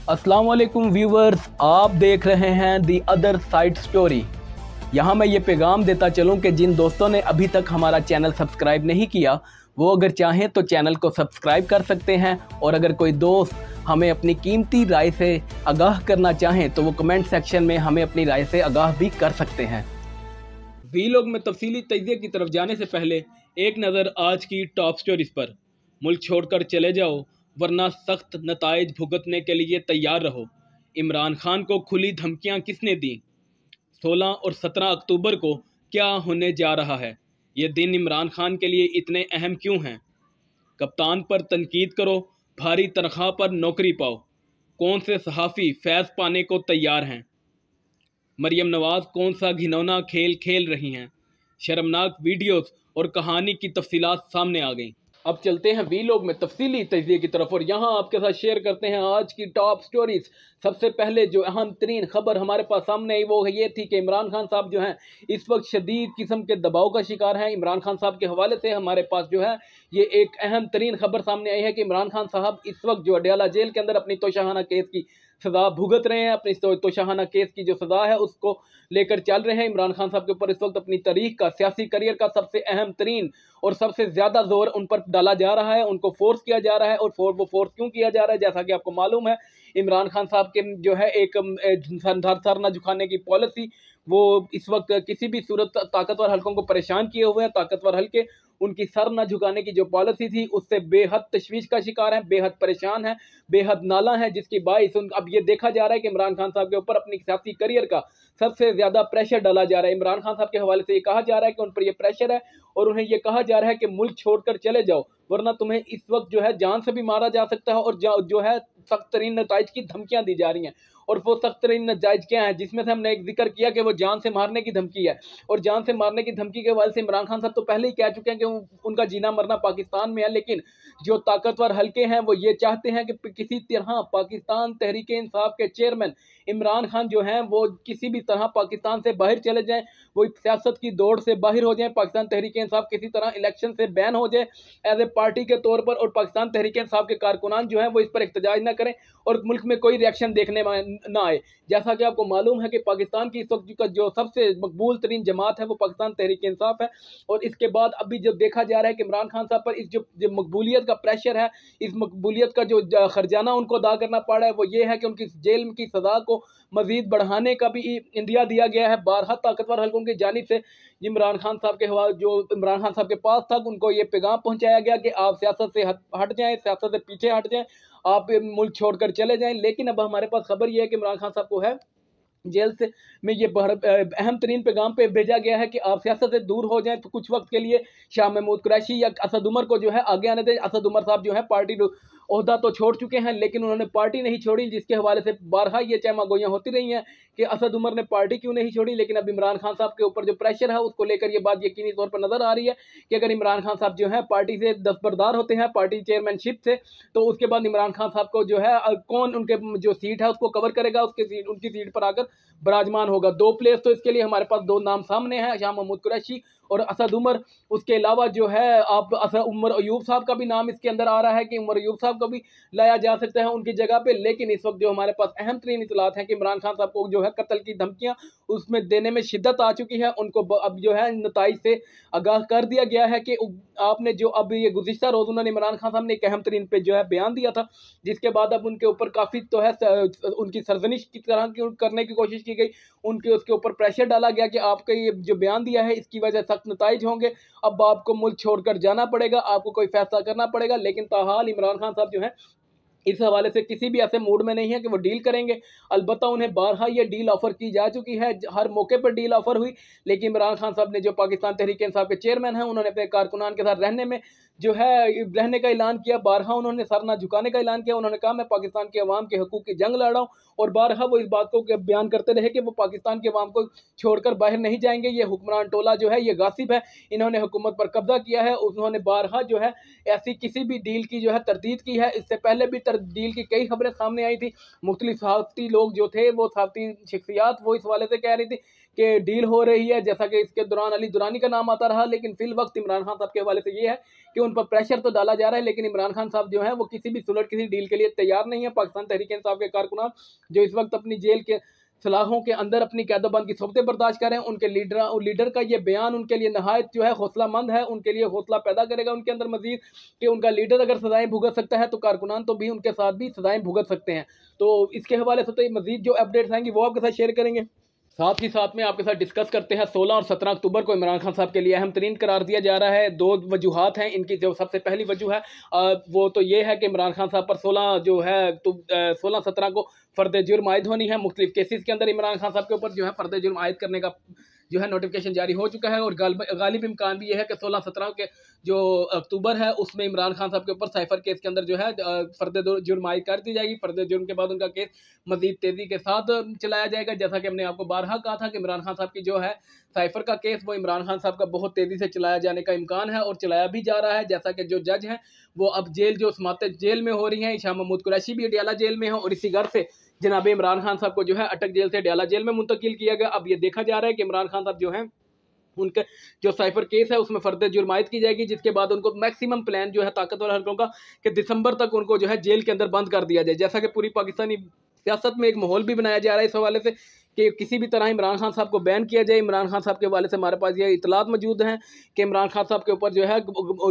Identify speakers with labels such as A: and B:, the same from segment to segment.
A: अस्सलाम वालेकुम व्यूवर्स, आप देख रहे हैं दी अदर साइड स्टोरी। यहाँ मैं ये पैगाम देता चलूँ कि जिन दोस्तों ने अभी तक हमारा चैनल सब्सक्राइब नहीं किया वो अगर चाहें तो चैनल को सब्सक्राइब कर सकते हैं, और अगर कोई दोस्त हमें अपनी कीमती राय से आगाह करना चाहें तो वो कमेंट सेक्शन में हमें अपनी राय से आगाह भी कर सकते हैं। वीलॉग में तफसीली तजिए की तरफ जाने से पहले एक नज़र आज की टॉप स्टोरीज पर। मुल्क छोड़कर चले जाओ वरना सख्त नताइज भुगतने के लिए तैयार रहो। इमरान खान को खुली धमकियां किसने दी? 16 और 17 अक्टूबर को क्या होने जा रहा है? ये दिन इमरान खान के लिए इतने अहम क्यों हैं? कप्तान पर तनकीद करो, भारी तनख्वाह पर नौकरी पाओ। कौन से सहाफ़ी फैज़ पाने को तैयार हैं? मरियम नवाज़ कौन सा घिनौना खेल खेल रही हैं? शर्मनाक वीडियोस और कहानी की तफसीलात सामने आ गई। अब चलते हैं वीलॉग में तफसीली तजिए की तरफ, और यहाँ आपके साथ शेयर करते हैं आज की टॉप स्टोरीज। सबसे पहले जो अहम तरीन खबर हमारे पास सामने आई वो ये थी कि इमरान खान साहब जो हैं इस वक्त शदीद किस्म के दबाव का शिकार हैं। इमरान खान साहब के हवाले से हमारे पास जो है ये एक अहम तरीन खबर सामने आई है कि इमरान खान साहब इस वक्त जो अडयाला जेल के अंदर अपनी तोशाहाना केस की सजा भुगत रहे हैं। अपनी तोशाहाना केस की जो सजा है उसको लेकर चल रहे हैं। इमरान खान साहब के ऊपर इस वक्त अपनी तारीख का, सियासी करियर का सबसे अहम तरीन और सबसे ज्यादा जोर उन पर डाला जा रहा है, उनको फोर्स किया जा रहा है। और वो फोर्स क्यों किया जा रहा है? जैसा कि आपको मालूम है, इमरान खान साहब के जो है एक सर न झुकाने की पॉलिसी, वो इस वक्त किसी भी सूरत ताकतवर हलकों को परेशान किए हुए हैं। ताकतवर हल्के उनकी सर न झुकाने की जो पॉलिसी थी उससे बेहद तशवीश का शिकार है, बेहद परेशान है, बेहद नाला है, जिसकी बाइस अब ये देखा जा रहा है कि इमरान खान साहब के ऊपर अपनी सियासी करियर का सबसे ज्यादा प्रेशर डाला जा रहा है। इमरान खान साहब के हवाले से ये कहा जा रहा है कि उन पर ये प्रेशर है और उन्हें ये कहा जा रहा है कि मुल्क छोड़कर चले जाओ वरना तुम्हें इस वक्त जो है जान से भी मारा जा सकता है। और जो है सख्त तरीन नताइज की धमकियां दी जा रही हैं। और वो सख्त तरीन नताइज क्या है, जिसमें से हमने एक जिक्र किया कि वो जान से मारने की धमकी है। और जान से मारने की धमकी के हवाले से इमरान खान साहब तो पहले ही कह चुके हैं कि उनका जीना मरना पाकिस्तान में है, लेकिन जो ताकतवर हल्के हैं वो ये चाहते हैं कि किसी तरह पाकिस्तान तहरीक इंसाफ के चेयरमैन इमरान खान जो हैं वो किसी भी तरह पाकिस्तान से बाहर चले जाएं, वो सियासत की दौड़ से बाहर हो जाएं, पाकिस्तान तहरीक इंसाफ किसी तरह इलेक्शन से बैन हो जाए एज ए पार्टी के तौर पर, और पाकिस्तान तहरीक इंसाफ के कारकुनान जो हैं वो इस पर एहतजाज न करें और मुल्क में कोई रिएक्शन देखने में न आए। जैसा कि आपको मालूम है कि पाकिस्तान की इस वक्त का जो सबसे मकबूल तरीन जमात है वो पाकिस्तान तहरीक इंसाफ है। और इसके बाद अभी जब देखा जा रहा है कि इमरान खान साहब पर इस जो मकबूलियत का प्रेशर है, इस मकबूलियत का जो खर्जाना उनको अदा करना पड़ रहा है वो ये है कि उनकी जेल की सजा को मजीद बढ़ाने का भी इंदिया दिया गया है। बारहा ताकतवर हल्कों की जानिब से इमरान खान साहब के हवाले जो इमरान खान साहब के पास था उनको ये पैगाम पहुंचाया गया कि आप सियासत से हट जाएं, सियासत से पीछे हट जाएं, आप मुल्क छोड़कर चले जाएं। लेकिन अब हमारे पास खबर यह है कि इमरान खान साहब को है जेल से में ये अहम तरीन पैगाम पे भेजा गया है कि आप सियासत से दूर हो जाएं तो कुछ वक्त के लिए शाह महमूद कुरैशी या असद उमर को जो है आगे आने दें। असद उमर साहब जो है पार्टी ओहदा तो छोड़ चुके हैं लेकिन उन्होंने पार्टी नहीं छोड़ी, जिसके हवाले से बारहा ये चहमागोइयाँ होती रही हैं कि असद उमर ने पार्टी क्यों नहीं छोड़ी। लेकिन अब इमरान खान साहब के ऊपर जो प्रेशर है उसको लेकर ये बात यकीनी तौर पर नजर आ रही है कि अगर इमरान खान साहब जो है पार्टी से दस्तबरदार होते हैं, पार्टी चेयरमैनशिप से, तो उसके बाद इमरान खान साहब को जो है कौन उनके जो सीट है उसको कवर करेगा, उनकी सीट पर आकर विराजमान होगा। दो प्लेस तो इसके लिए हमारे पास दो नाम सामने हैं, शाह महमूद कुरैशी और असद उमर। उसके अलावा जो है आप उमर अयूब साहब का भी नाम इसके अंदर आ रहा है कि उमर अयूब साहब को भी लाया जा सकता है उनकी जगह पे। लेकिन इस वक्त जो हमारे पास अहम तरीन इतलात हैं कि इमरान खान साहब को जो है कत्ल की धमकियां उसमें देने में शिद्दत आ चुकी है। उनको अब जो है नताइज से आगाह कर दिया गया है कि आपने जो अब ये गुज़िश्ता रोज उन्होंने इमरान खान साहब ने एक अहम तरीन पे जो है बयान दिया था, जिसके बाद अब उनके ऊपर काफ़ी तो है उनकी सरजनिश की तरह की करने की कोशिश की गई, उनके उसके ऊपर प्रेशर डाला गया कि आपका ये जो बयान दिया है इसकी वजह सख्त नताइज होंगे, अब आपको मुल्क छोड़कर जाना पड़ेगा, आपको कोई फैसला करना पड़ेगा। लेकिन ताहाल इमरान खान साहब जो है इस हवाले से किसी भी ऐसे मूड में नहीं है कि वो डील करेंगे। अलबत्ता उन्हें बारहा ये डील ऑफर की जा चुकी है, हर मौके पर डील ऑफर हुई, लेकिन इमरान खान साहब ने जो पाकिस्तान तहरीक इंसाफ के चेयरमैन हैं उन्होंने अपने कारकुनान के साथ रहने का ऐलान किया। बारहा उन्होंने सर ना झुकाने का ऐलान किया। उन्होंने कहा मैं पाकिस्तान के अवाम के हकूक़ की जंग लड़ रहा हूँ, और बारहा वो इस बात को बयान करते रहे कि वो पाकिस्तान के अवाम को छोड़कर बाहर नहीं जाएंगे। ये हुक्मरान टोला जो है ये गासिब है, इन्होंने हुकूमत पर कब्जा किया है। उन्होंने बारहा जो है ऐसी किसी भी डील की जो है तरदीद की है। इससे पहले भी डील की कई खबरें सामने आई थी। मुख्तलिफ सहाफ़ती लोग जो थे वो सहाफ़ती शख्सियात वो इस हवाले से कह रही थी कि डील हो रही है, जैसा कि इसके दौरान अली दुरानी का नाम आता रहा, लेकिन फिल वक्त इमरान खान साहब के हवाले से ये है कि उन पर प्रेशर तो डाला जा रहा है, लेकिन इमरान खान साहब जो है वो किसी भी सुलट किसी डील के लिए तैयार नहीं है। पाकिस्तान तहरीक इंसाफ के कारकुनान जो इस वक्त अपनी जेल के सलाहों के अंदर अपनी कैदोबंद की सोबतें बर्दाश्त करें, उनके लीडर का ये बयान उनके लिए नहायत जो है हौसलामंद है, उनके लिए हौसला पैदा करेगा उनके अंदर मजीद, कि उनका लीडर अगर सजाएं भुगत सकता है तो कारकुनान तो भी उनके साथ भी सजाएं भुगत सकते हैं। तो इसके हवाले से तो मजीद जो अपडेट्स आएंगी वो आपके साथ शेयर करेंगे। साथ ही साथ में आपके साथ डिस्कस करते हैं 16 और 17 अक्टूबर को इमरान खान साहब के लिए अहम तरीन करार दिया जा रहा है। दो वजूहात हैं इनकी। जो सबसे पहली वजह है वो तो ये है कि इमरान खान साहब पर 16 जो है तो 16-17 को फर्द जुर्म आयद होनी है। मुख्तलिफ केसेस के अंदर इमरान खान साहब के ऊपर जो है फर्द जुर्म आयद करने का जो है नोटिफिकेशन जारी हो चुका है, और गालिब इम्कान भी ये है कि 16-17 के जो अक्टूबर है उसमें इमरान खान साहब के ऊपर साइफर केस के अंदर जो है फर्द जुर्म आयद कर दी जाएगी। फर्द जुर्म के बाद उनका केस मजीद तेज़ी के साथ चलाया जाएगा। जैसा कि हमने आपको बारहा कहा था कि इमरान खान साहब की जो है साइफर का केस वो इमरान खान साहब का बहुत तेज़ी से चलाया जाने का इम्कान है, और चलाया भी जा रहा है। जैसा कि जो जज हैं वो अब जेल जो समातें जेल में हो रही हैं, शाह महमूद कुरैशी भी अडयाला जेल में है, और इसी घर से जनाब इमरान खान साहब को जो है अटक जेल से अडयाला जेल में मुंतकिल किया गया। अब ये देखा जा रहा है कि इमरान खान साहब जो है उनका जो साइफर केस है उसमें फर्द जुर्म आयद की जाएगी, जिसके बाद उनको मैक्सिमम प्लान जो है ताकतवर हल्कों का कि दिसंबर तक उनको जो है जेल के अंदर बंद कर दिया जाए। जैसा कि पूरी पाकिस्तानी सियासत में एक माहौल भी बनाया जा रहा है इस हवाले से कि किसी भी तरह इमरान खान साहब को बैन किया जाए। इमरान खान साहब के हवाले से हमारे पास ये इतलात मौजूद हैं कि इमरान खान साहब के ऊपर जो है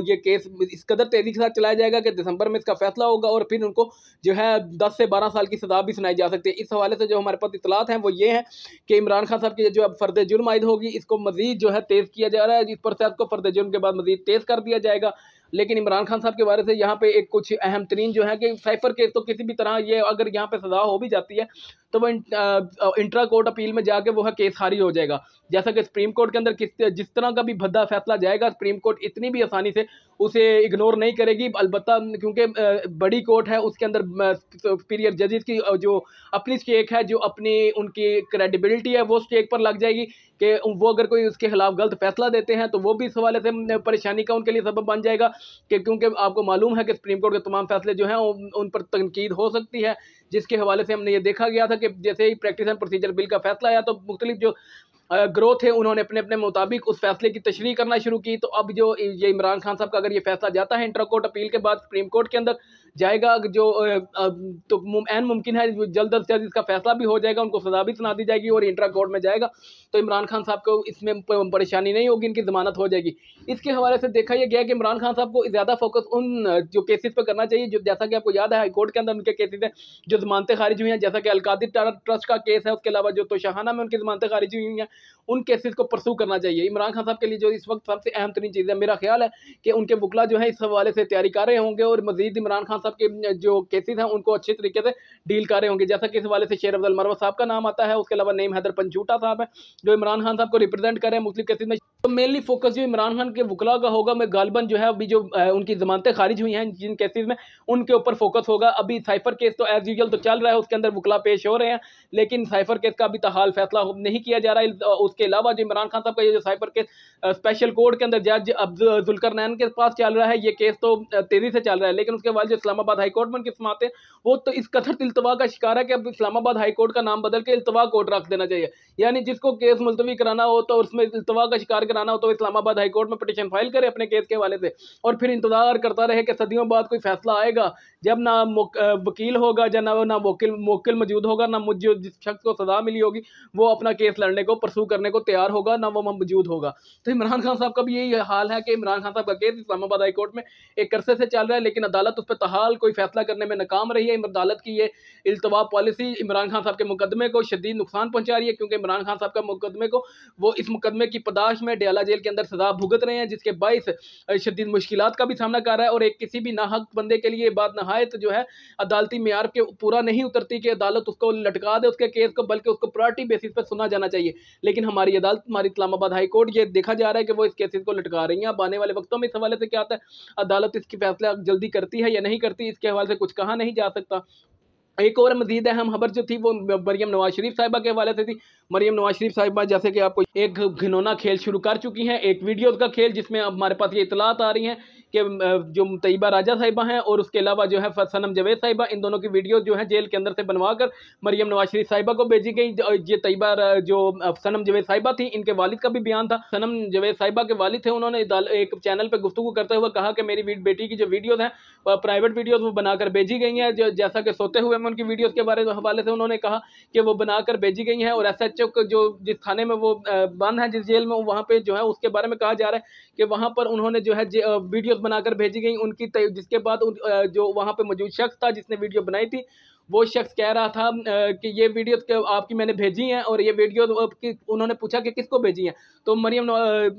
A: ये केस इस कदर तेज़ी के साथ चलाया जाएगा कि दिसंबर में इसका फैसला होगा, और फिर उनको जो है 10 से 12 साल की सजा भी सुनाई जा सकती है। इस हवाले से जो हमारे पास इतलात हैं वो ये हैं कि इमरान खान साहब की जो अब फर्द जुर्म आयद होगी इसको मजीद जो है तेज़ किया जा रहा है, इस प्रोसेस को फर्द जुर्म के बाद मजीद तेज़ कर दिया जाएगा। लेकिन इमरान खान साहब के बारे से यहाँ पे एक कुछ अहम तरीन जो है कि साइफर केस तो किसी भी तरह ये अगर यहाँ पे सजा हो भी जाती है तो वो इंट्रा कोर्ट अपील में जाके वो है केस खारिज हो जाएगा। जैसा कि सुप्रीम कोर्ट के अंदर जिस तरह का भी भद्दा फैसला जाएगा सुप्रीम कोर्ट इतनी भी आसानी से उसे इग्नोर नहीं करेगी, अलबत्ता क्योंकि बड़ी कोर्ट है उसके अंदर सुपीरियर जजेस की जो अपनी स्टेक है, जो अपनी उनकी क्रेडिबिलिटी है वो स्टेक पर लग जाएगी कि वो अगर कोई उसके खिलाफ गलत फैसला देते हैं तो वो भी इस हवाले से परेशानी का उनके लिए सबब बन जाएगा कि क्योंकि आपको मालूम है कि सुप्रीम कोर्ट के तमाम फैसले जो हैं उन पर तनकीद हो सकती है, जिसके हवाले से हमने ये देखा गया था कि जैसे ही प्रैक्टिस एंड प्रोसीजर बिल का फैसला आया तो मुख्तलिफ जो ग्रोथ है उन्होंने अपने अपने मुताबिक उस फैसले की तशरीह करना शुरू की। तो अब जो ये इमरान खान साहब का अगर ये फैसला जाता है इंट्रा कोर्ट अपील के बाद सुप्रीम कोर्ट के अंदर जाएगा, जो तो एन मुमकिन है जल्द अज जल्द इसका फैसला भी हो जाएगा, उनको सजा भी सुना दी जाएगी और इंट्रा कोर्ट में जाएगा तो इमरान खान साहब को इसमें परेशानी नहीं होगी, इनकी जमानत हो जाएगी। इसके हवाले से देखा यह गया कि इमरान खान साहब को ज़्यादा फोकस उन जो केसेस पर करना चाहिए जो जैसा कि आपको याद है हाई कोर्ट के अंदर उनके केसेस हैं जो जमानतें खारिज हुई हैं, जैसा कि अलकादिर ट्रस्ट का केस है, उसके अलावा जो तोशाखाना में उनकी जमानतें खारिज हुई हैं उन केसेस को परसू करना चाहिए। इमरान खान साहब के लिए जो इस वक्त सबसे अहम तरीन चीज़ है, मेरा ख्याल है कि उनके वकला जो है इस हवाले से तैयारी कर रहे होंगे और मजीद इमरान खान साहब के जो केसेस हैं उनको अच्छे तरीके से डील कर रहे होंगे। जैसा कि इस हवाले से शेर अफजल मरवत साहब का नाम आता है, उसके अलावा नईम हैदर पंचूटा साहब है जो इमरान खान साहब को रिप्रेजेंट कर रहे हैं मुख्तलिफ केसेस में। तो मेनली फोकस जो इमरान खान के वकला का होगा, मैं गालिबन जो है अभी जो उनकी जमानतें खारिज हुई हैं जिन केसेस में उनके ऊपर फोकस होगा। अभी साइफर केस तो एज यूजुअल तो चल रहा है, उसके अंदर वकला पेश हो रहे हैं, लेकिन साइफर केस का अभी तहाल फैसला नहीं किया जा रहा है। उसके अलावा जो इमरान खान साहब का ये जो साइफर केस स्पेशल कोर्ट के अंदर जज जुल्करनैन के पास चल रहा है, ये केस तो तेजी से चल रहा है, लेकिन उसके बाद जो इस्लामाबाद हाई कोर्ट में उनकी समाते वो तो इस कथर इल्तवा का शिकार है कि अब इस्लामाबाद हाई कोर्ट का नाम बदल के इल्तवा कोर्ट रख देना चाहिए। यानी जिसको केस मुलतवी कराना हो तो उसमें इल्तवा का शिकार कराना हो तो इस्लामाबाद हाई कोर्ट में पिटीशन फाइल करे अपने केस के हवाले से और फिर इंतजार करता रहे कि सदियों बाद कोई फैसला आएगा, जब ना वकील होगा या ना वकील मौजूद होगा, ना मुझे जिस शख्स को सजा मिली होगी वो अपना केस लड़ने को परसू करने को तैयार होगा, ना वो मौजूद होगा। तो इमरान खान साहब का भी यही हाल है कि इमरान खान साहब का केस इस्लामाबाद हाई कोर्ट में एक अरसे से चल रहा है, लेकिन अदालत उस पर तहाल कोई फैसला करने में नाकाम रही है। अदालत की ये इल्तवा पॉलिसी इमरान खान साहब के मुकदमे को शदीद नुकसान पहुंचा रही है, क्योंकि इमरान खान साहब का मुकदमे को वो इस मुकदमे की पदाश में अडयाला जेल के अंदर सजा भुगत रहे हैं, जिसके बाइस शदीद मुश्किलात का भी सामना कर रहा है। और एक किसी भी नाहक बंदे के लिए बात नहायत जो है अदालती मेयार के पूरा नहीं उतरती कि अदालत उसको लटका दे उसके केस को, बल्कि उसको प्रायोरिटी बेसिस पर सुना जाना चाहिए। लेकिन हमारी अदालत, हमारी इस्लामाबाद हाई कोर्ट, ये देखा जा रहा है कि वो इस केसेस को लटका रही है। अब आने वाले वक्तों में इस हवाले से क्या आता है, अदालत इसकी फैसला जल्दी करती है या नहीं करती, इसके हवाले से कुछ कहा नहीं जा सकता। एक और मजीद अहम खबर जो थी वो मरियम नवाज शरीफ साहिबा के हवाले से थी। मरियम नवाज शरीफ साहिबा जैसे कि आपको एक घिनौना खेल शुरू कर चुकी हैं, एक वीडियो का खेल, जिसमें अब हमारे पास ये इतलात आ रही हैं कि जो तैयबा राजा साहिबा हैं और उसके अलावा जो है सनम जवेद साहिबा, इन दोनों की वीडियो जो है जेल के अंदर से बनवा कर मरियम नवाज शरीफ साहिबा को भेजी गई। ये तैयबा जो सनम जवेद साहिबा थी, इनके वालिद का भी बयान था। सनम जवेद साहिबा के वालिद थे, उन्होंने एक चैनल पर गुफ्तगू करते हुए कहा कि मेरी बेटी की जो वीडियोज़ हैं प्राइवेट वीडियोज़ वो बनाकर भेजी गई हैं, जो जैसा कि सोते हुए में उनकी वीडियोज़ के हवाले से उन्होंने कहा कि वो बनाकर भेजी गई हैं। और SHO को जो जिस थाने में वो बंद है, जिस जेल में, वहाँ पे जो है उसके बारे में कहा जा रहा है कि वहाँ पर उन्होंने जो है वीडियोज़ बनाकर भेजी गई उनकी, जिसके बाद जो वहाँ पे मौजूद शख्स था जिसने वीडियो बनाई थी, वो शख्स कह रहा था कि ये वीडियो आपकी मैंने भेजी हैं, और ये वीडियो उन्होंने पूछा कि किसको भेजी हैं, तो मरियम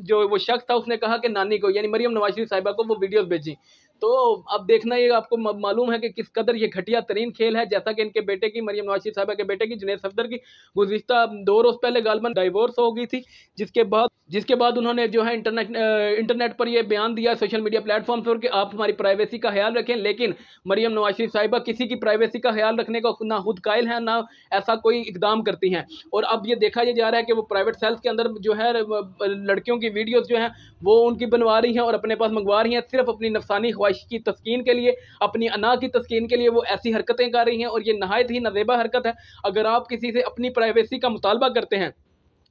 A: जो वो शख्स था उसने कहा कि नानी को, यानी मरियम नवाज शरीफ साहिबा को वो वीडियोस भेजी। तो अब देखना, ये आपको मालूम है कि किस कदर ये घटिया तरीन खेल है। जैसा कि इनके बेटे की, मरियम नवाज शरीफ साहिबा के बेटे की, जुनैद सफदर की गुज़िश्ता 2 रोज़ पहले गालबन डाइवोर्स हो गई थी, जिसके बाद उन्होंने जो है इंटरनेट पर यह बयान दिया सोशल मीडिया प्लेटफॉर्म पर कि आप हमारी प्राइवेसी का ख्याल रखें। लेकिन मरियम नवाज शरीफ साहिबा किसी की प्राइवेसी का ख्याल रखने का ना खुद कायल है, ना ऐसा कोई इकदाम करती हैं। और अब ये देखा जा रहा है कि वो प्राइवेट सेल्स के अंदर जो है लड़कियों की वीडियोस जो हैं वो उनकी बनवा रही हैं और अपने पास मंगवा रही हैं, सिर्फ अपनी नफसानी ख्वाहिश की तस्कीन के लिए, अपनी अना की तस्कीन के लिए वो ऐसी हरकतें कर रही हैं। और ये नहायत ही नाजेबा हरकत है। अगर आप किसी से अपनी प्राइवेसी का मुतालबा करते हैं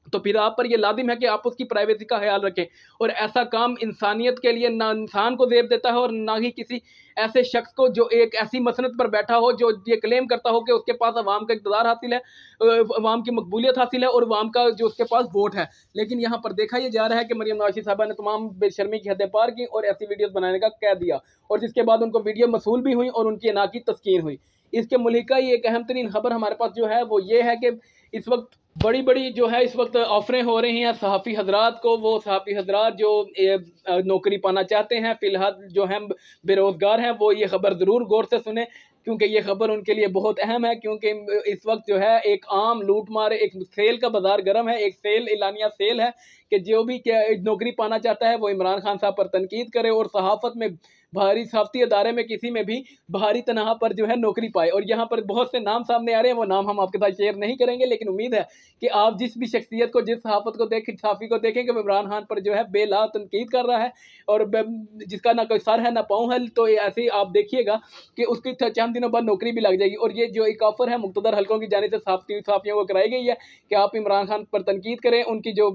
A: तो फिर आप पर यह लाजिम है कि आप उसकी प्राइवेसी का ख्याल रखें। और ऐसा काम इंसानियत के लिए ना इंसान को ज़ेब देता है और ना ही किसी ऐसे शख्स को जो एक ऐसी मसनत पर बैठा हो, जो ये क्लेम करता हो कि उसके पास अवाम का इक़्तिदार हासिल है, अवाम की मकबूलियत हासिल है और अवाम का जो उसके पास वोट है। लेकिन यहाँ पर देखा यह जा रहा है कि मरियम नवाज शरीफ साहिबा ने तमाम बेशर्मी की हदें पार की और ऐसी वीडियोज़ बनाने का कह दिया, और जिसके बाद उनको वीडियो मसूल भी हुई और उनकी अना की तस्कीन हुई। इसके मुल्हिका ही एक अहम तरीन खबर हमारे पास जो है वो ये है कि इस वक्त बड़ी जो है इस वक्त ऑफरें हो रही हैं सहाफ़ी हजरात को। वो सहाफ़ी हजरात जो नौकरी पाना चाहते हैं, फ़िलहाल जो हैं बेरोज़गार हैं, वो ये ख़बर ज़रूर गौर से सुने, क्योंकि ये खबर उनके लिए बहुत अहम है। क्योंकि इस वक्त जो है एक आम लूट मार, एक सेल का बाजार गर्म है, एक सेल एलानिया सेल है कि जो भी नौकरी पाना चाहता है वो इमरान खान साहब पर तनकीद करे और सहाफ़त में, भारी सहाफ़ती अदारे में किसी में भी भारी तनहा पर जो है नौकरी पाए। और यहाँ पर बहुत से नाम सामने आ रहे हैं, वो नाम हम आपके साथ शेयर नहीं करेंगे, लेकिन उम्मीद है कि आप जिस भी शख्सियत को, जिस सहाफ़त को देखें, सहाफ़ी को देखें कि इमरान खान पर जो है बेला तनकीद कर रहा है और जिसका ना कोई सर है ना पाँव है, तो ऐसे ही आप देखिएगा कि उसकी चंद दिनों बाद नौकरी भी लग जाएगी। और ये जो एक ऑफर है मुक़्तदर हलकों की जानिब से सहाफ़ियों को कराई गई है कि आप इमरान खान पर तनकीद करें, उनकी जो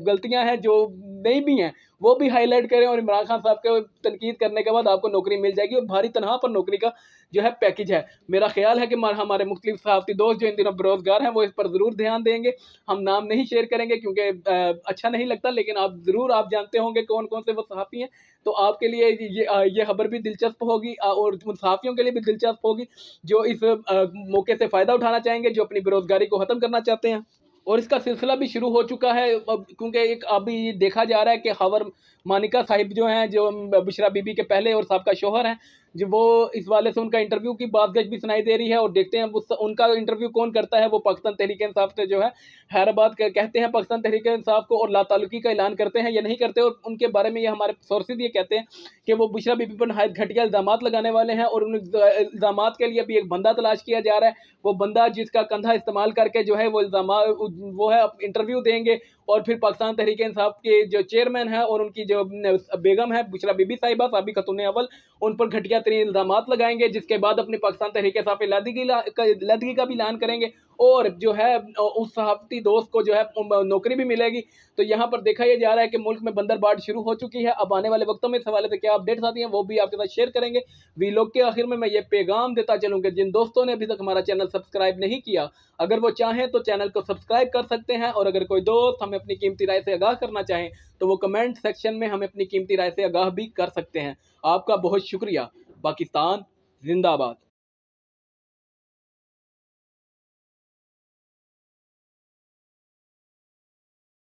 A: गलतियाँ हैं, जो नहीं भी हैं, वो भी हाईलाइट करें, और इमरान खान साहब के तनकीद करने के बाद आपको नौकरी मिल जाएगी। और भारी तनहा पर नौकरी का जो है पैकेज है। मेरा ख्याल है कि हमारे मुख्तलिफ सहाफ़ती दोस्त जो इन दिनों बेरोज़गार हैं वो इस पर ज़रूर ध्यान देंगे। हम नाम नहीं शेयर करेंगे क्योंकि अच्छा नहीं लगता, लेकिन आप जानते होंगे कौन कौन से वो सहाफ़ी हैं। तो आपके लिए ये खबर भी दिलचस्प होगी और उन सहाफ़ियों के लिए भी दिलचस्प होगी जो इस मौके से फ़ायदा उठाना चाहेंगे, जो अपनी बेरोज़गारी को ख़त्म करना चाहते हैं। और इसका सिलसिला भी शुरू हो चुका है, क्योंकि एक अभी देखा जा रहा है कि खबर मानिका साहिब जो हैं, जो बुशरा बीबी के पहले और साहब का शोहर हैं, जो वो इस वाले से उनका इंटरव्यू की बातगश भी सुनाई दे रही है। और देखते हैं उनका इंटरव्यू कौन करता है। वो पाकिस्तान तहरीक इंसाफ से जो है हैदराबाद कहते हैं पाकिस्तान तहरीक इंसाफ को, और लातालुकी का ऐलान करते हैं या नहीं करते। और उनके बारे में ये हमारे सोर्सेज ये कहते हैं कि वो बुशरा बीबी पर नहायत घटिया इल्ज़ामात लगाने वाले हैं, और उन इल्ज़ामात के लिए अभी एक बंदा तलाश किया जा रहा है। वो बंदा जिसका कंधा इस्तेमाल करके जो है वो वो है इंटरव्यू देंगे, और फिर पाकिस्तान तहरीक इंसाफ के जो चेयरमैन है और उनकी जो बेगम है बुशरा बीबी साहिबा, साबिक़ खतून अव्वल, उन पर घटिया तरीन इल्ज़ामात लगाएंगे, जिसके बाद अपनी पाकिस्तान तहरीक इंसाफ लदगी का भी ऐलान करेंगे, और जो है उस सहाफ़ती दोस्त को जो है नौकरी भी मिलेगी। तो यहाँ पर देखा यह जा रहा है कि मुल्क में बंदरबाट शुरू हो चुकी है। अब आने वाले वक्तों में इस हवाले से क्या अपडेट्स आती हैं वो भी आपके साथ शेयर करेंगे। वीलॉग के आखिर में मैं ये पैगाम देता चलूँ कि जिन दोस्तों ने अभी तक हमारा चैनल सब्सक्राइब नहीं किया, अगर वो चाहें तो चैनल को सब्सक्राइब कर सकते हैं। और अगर कोई दोस्त हमें अपनी कीमती राय से आगाह करना चाहें तो वो कमेंट सेक्शन में हमें अपनी कीमती राय से आगाह भी कर सकते हैं। आपका बहुत शुक्रिया। पाकिस्तान जिंदाबाद।